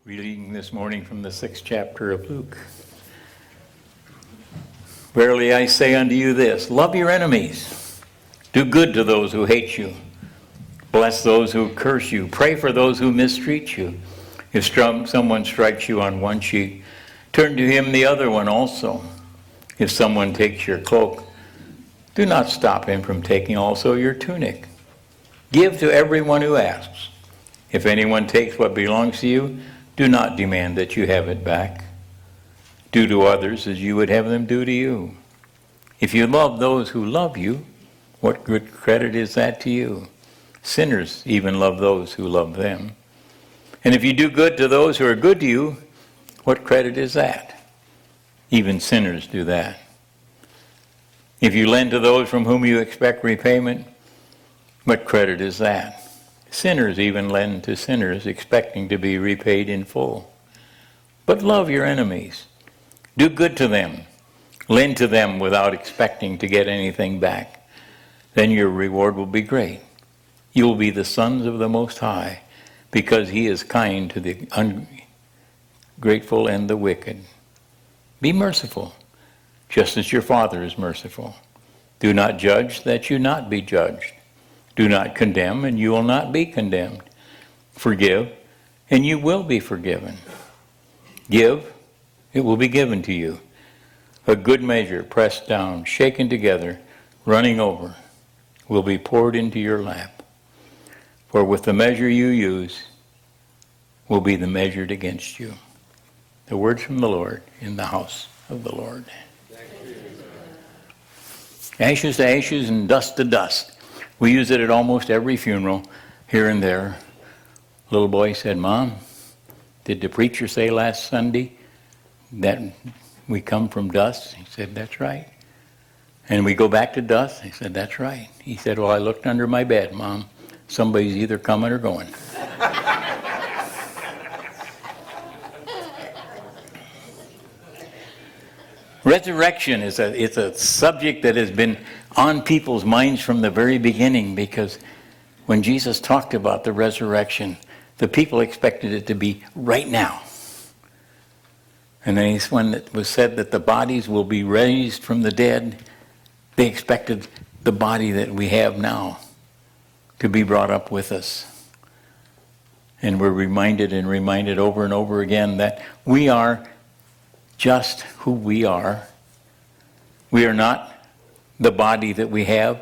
Reading this morning from the 6th chapter of Luke. Verily I say unto you this, love your enemies, do good to those who hate you, bless those who curse you, pray for those who mistreat you. If someone strikes you on one cheek, turn to him the other one also. If someone takes your cloak, do not stop him from taking also your tunic. Give to everyone who asks. If anyone takes what belongs to you, do not demand that you have it back. Do to others as you would have them do to you. If you love those who love you, what good credit is that to you? Sinners even love those who love them. And if you do good to those who are good to you, what credit is that? Even sinners do that. If you lend to those from whom you expect repayment, what credit is that? Sinners even lend to sinners, expecting to be repaid in full. But love your enemies. Do good to them. Lend to them without expecting to get anything back. Then your reward will be great. You will be the sons of the Most High, because he is kind to the ungrateful and the wicked. Be merciful, just as your Father is merciful. Do not judge, that you not be judged. Do not condemn, and you will not be condemned. Forgive, and you will be forgiven. Give, it will be given to you. A good measure, pressed down, shaken together, running over, will be poured into your lap. For with the measure you use, will be the measured against you. The words from the Lord in the house of the Lord. Ashes to ashes and dust to dust. We use it at almost every funeral, here and there. Little boy said, Mom, did the preacher say last Sunday that we come from dust? He said, that's right. And we go back to dust? He said, that's right. He said, well, I looked under my bed, Mom. Somebody's either coming or going. Resurrection is a subject that has been on people's minds from the very beginning, because when Jesus talked about the resurrection, the people expected it to be right now. And then when it was said that the bodies will be raised from the dead, they expected the body that we have now to be brought up with us. And we're reminded over and over again that we are just who we are. We are not the body that we have,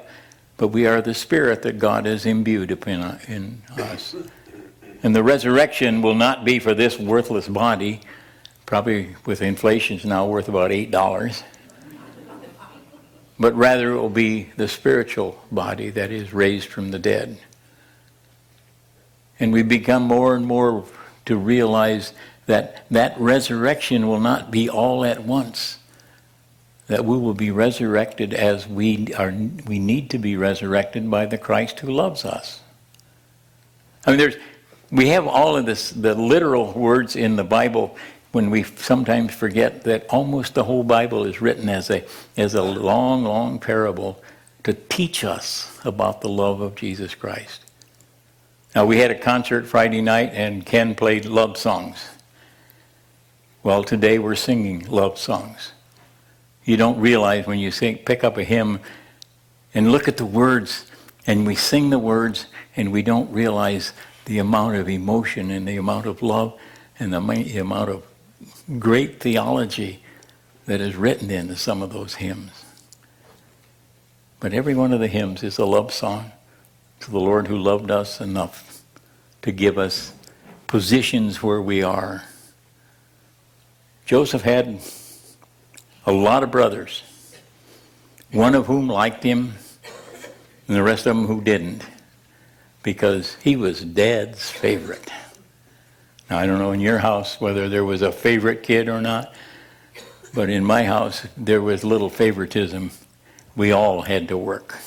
but we are the spirit that God has imbued in us. And the resurrection will not be for this worthless body, probably with inflation is now worth about $8, but rather it will be the spiritual body that is raised from the dead. And we become more and more to realize that resurrection will not be all at once. That we will be resurrected as we need to be resurrected by the Christ who loves us. I mean, we have all of this, the literal words in the Bible, when we sometimes forget that almost the whole Bible is written as a long, long parable to teach us about the love of Jesus Christ. Now, we had a concert Friday night, and Ken played love songs. Well, today we're singing love songs. You don't realize when you pick up a hymn and look at the words, and we sing the words, and we don't realize the amount of emotion and the amount of love and the amount of great theology that is written into some of those hymns. But every one of the hymns is a love song to the Lord who loved us enough to give us positions where we are. Joseph had a lot of brothers, one of whom liked him, and the rest of them who didn't, because he was Dad's favorite. Now, I don't know in your house whether there was a favorite kid or not, but in my house, there was little favoritism. We all had to work.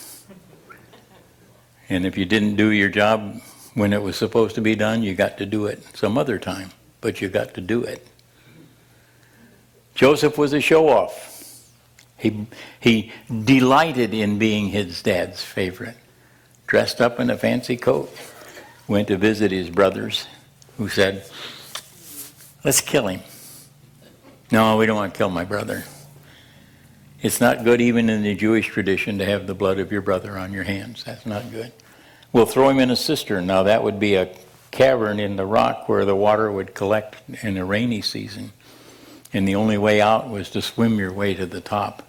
And if you didn't do your job when it was supposed to be done, you got to do it some other time, but you got to do it. Joseph was a show-off. He delighted in being his dad's favorite. Dressed up in a fancy coat, went to visit his brothers, who said, Let's kill him. No, we don't want to kill my brother. It's not good even in the Jewish tradition to have the blood of your brother on your hands. That's not good. We'll throw him in a cistern. Now that would be a cavern in the rock where the water would collect in the rainy season. And the only way out was to swim your way to the top.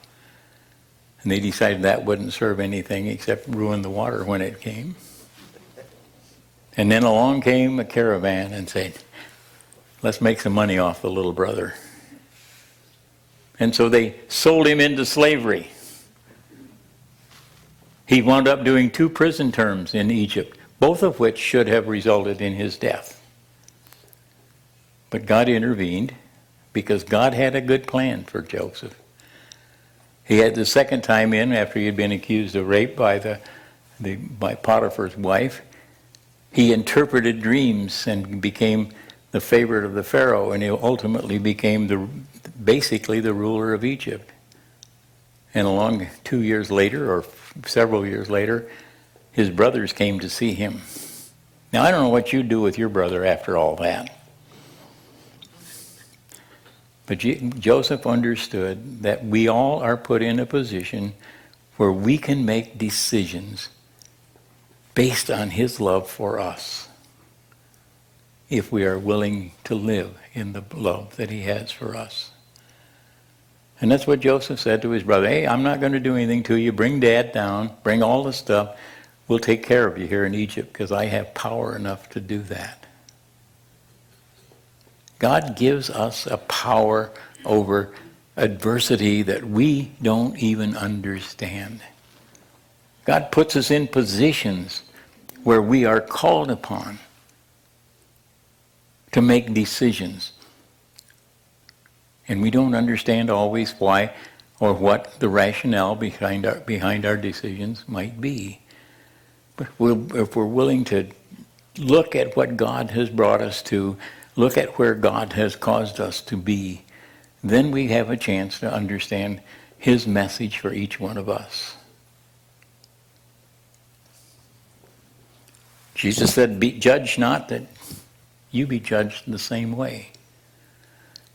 And they decided that wouldn't serve anything except ruin the water when it came. And then along came a caravan and said, let's make some money off the little brother. And so they sold him into slavery. He wound up doing 2 prison terms in Egypt, both of which should have resulted in his death. But God intervened because God had a good plan for Joseph. He had the second time in after he had been accused of rape by Potiphar's wife. He interpreted dreams and became the favorite of the Pharaoh, and he ultimately became basically the ruler of Egypt. And along 2 years later, or several years later, his brothers came to see him. Now, I don't know what you'd do with your brother after all that. But Joseph understood that we all are put in a position where we can make decisions based on his love for us, if we are willing to live in the love that he has for us. And that's what Joseph said to his brother. Hey, I'm not going to do anything to you. Bring Dad down. Bring all the stuff. We'll take care of you here in Egypt because I have power enough to do that. God gives us a power over adversity that we don't even understand. God puts us in positions where we are called upon to make decisions. And we don't understand always why or what the rationale behind our decisions might be. But if we're willing to look at what God has brought us to, look at where God has caused us to be, then we have a chance to understand his message for each one of us. Jesus said, judge not that you be judged the same way.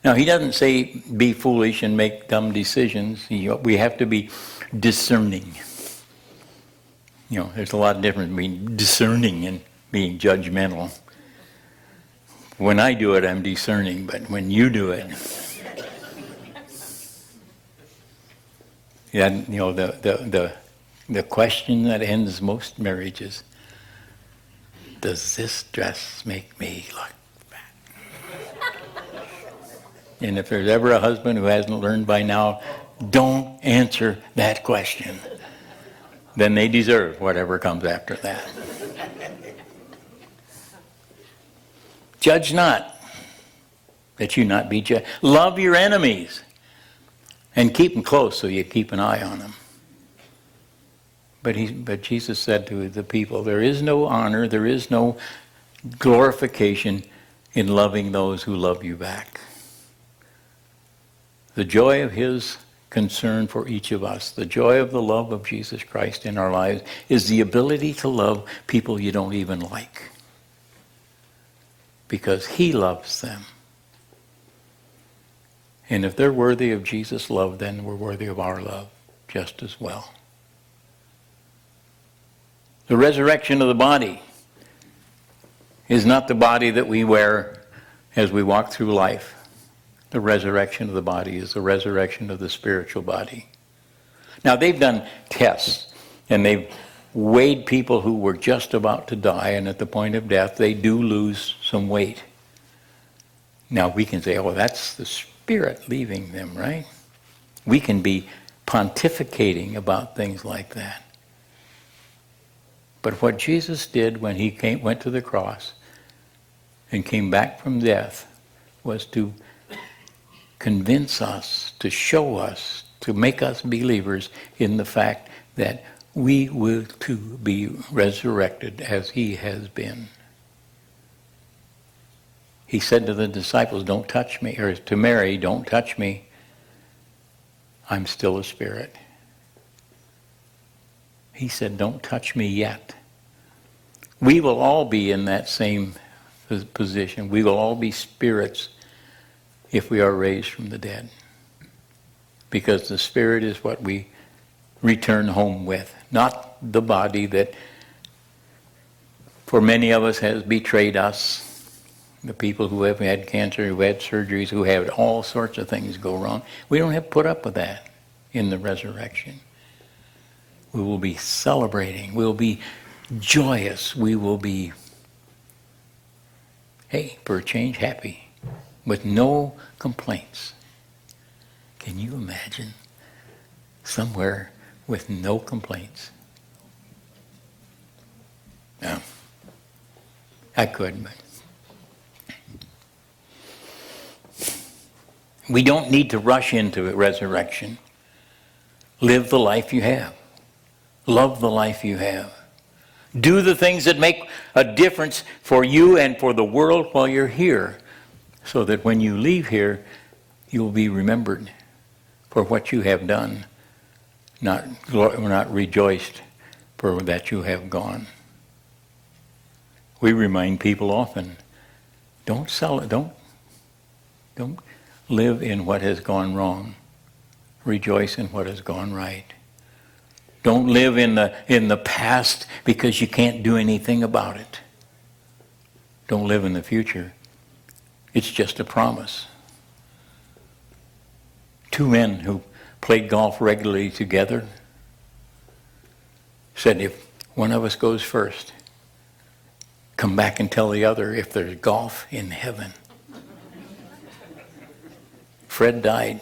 Now, he doesn't say be foolish and make dumb decisions. We have to be discerning. There's a lot of difference between discerning and being judgmental. When I do it, I'm discerning, but when you do it, the question that ends most marriages, does this dress make me look fat? And if there's ever a husband who hasn't learned by now, don't answer that question. Then they deserve whatever comes after that. Judge not, that you not be judged. Love your enemies, and keep them close so you keep an eye on them. But Jesus said to the people, there is no honor, there is no glorification in loving those who love you back. The joy of his concern for each of us, the joy of the love of Jesus Christ in our lives, is the ability to love people you don't even like. Because he loves them. And if they're worthy of Jesus' love, then we're worthy of our love just as well. The resurrection of the body is not the body that we wear as we walk through life. The resurrection of the body is the resurrection of the spiritual body. Now, they've done tests, and they've weighed people who were just about to die, and at the point of death, they do lose some weight. Now, we can say, oh, that's the spirit leaving them, right? We can be pontificating about things like that. But what Jesus did when he went to the cross and came back from death was to convince us, to show us, to make us believers in the fact that we will too be resurrected as he has been. He said to the disciples, don't touch me, or to Mary, don't touch me. I'm still a spirit. He said, don't touch me yet. We will all be in that same position. We will all be spirits if we are raised from the dead. Because the Spirit is what we return home with, not the body that for many of us has betrayed us. The people who have had cancer, who had surgeries, who have all sorts of things go wrong. We don't have to put up with that in the resurrection. We will be celebrating. We'll be joyous. We will be, hey, for a change, happy, with no complaints. Can you imagine somewhere with no complaints? No. I could, but we don't need to rush into a resurrection. Live the life you have. Love the life you have. Do the things that make a difference for you and for the world while you're here, so that when you leave here, you'll be remembered for what you have done, not rejoiced for that you have gone. We remind people often, don't sell it, don't live in what has gone wrong. Rejoice in what has gone right. Don't live in the past because you can't do anything about it. Don't live in the future. It's just a promise. Two men who played golf regularly together said, if one of us goes first, come back and tell the other if there's golf in heaven. Fred died.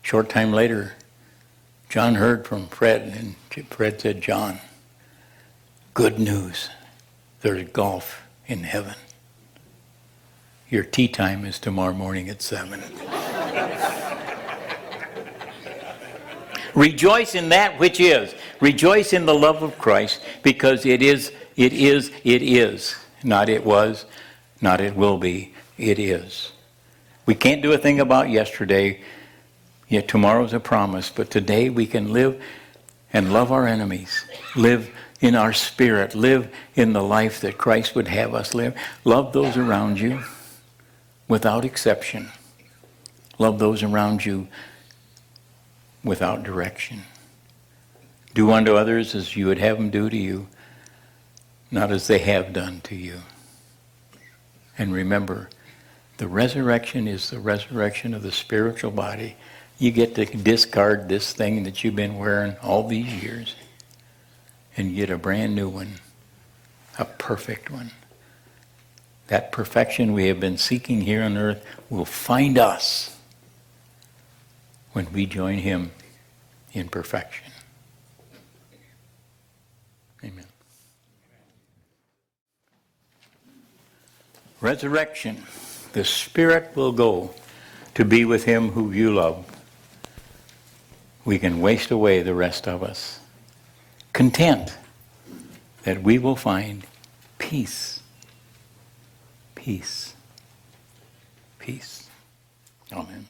Short time later, John heard from Fred, and Fred said, John, good news. There's golf in heaven. Your tea time is tomorrow morning at 7. Rejoice in that which is. Rejoice in the love of Christ, because it is. Not it was, not it will be. It is. We can't do a thing about yesterday, yet tomorrow's a promise. But today we can live and love our enemies. Live in our spirit. Live in the life that Christ would have us live. Love those around you without exception. Love those around you without direction. Do unto others as you would have them do to you, not as they have done to you. And remember, the resurrection is the resurrection of the spiritual body. You get to discard this thing that you've been wearing all these years and get a brand new one, a perfect one. That perfection we have been seeking here on earth will find us when we join him in perfection. Amen. Resurrection. The Spirit will go to be with him who you love. We can waste away the rest of us, content that we will find peace. Peace. Peace. Amen.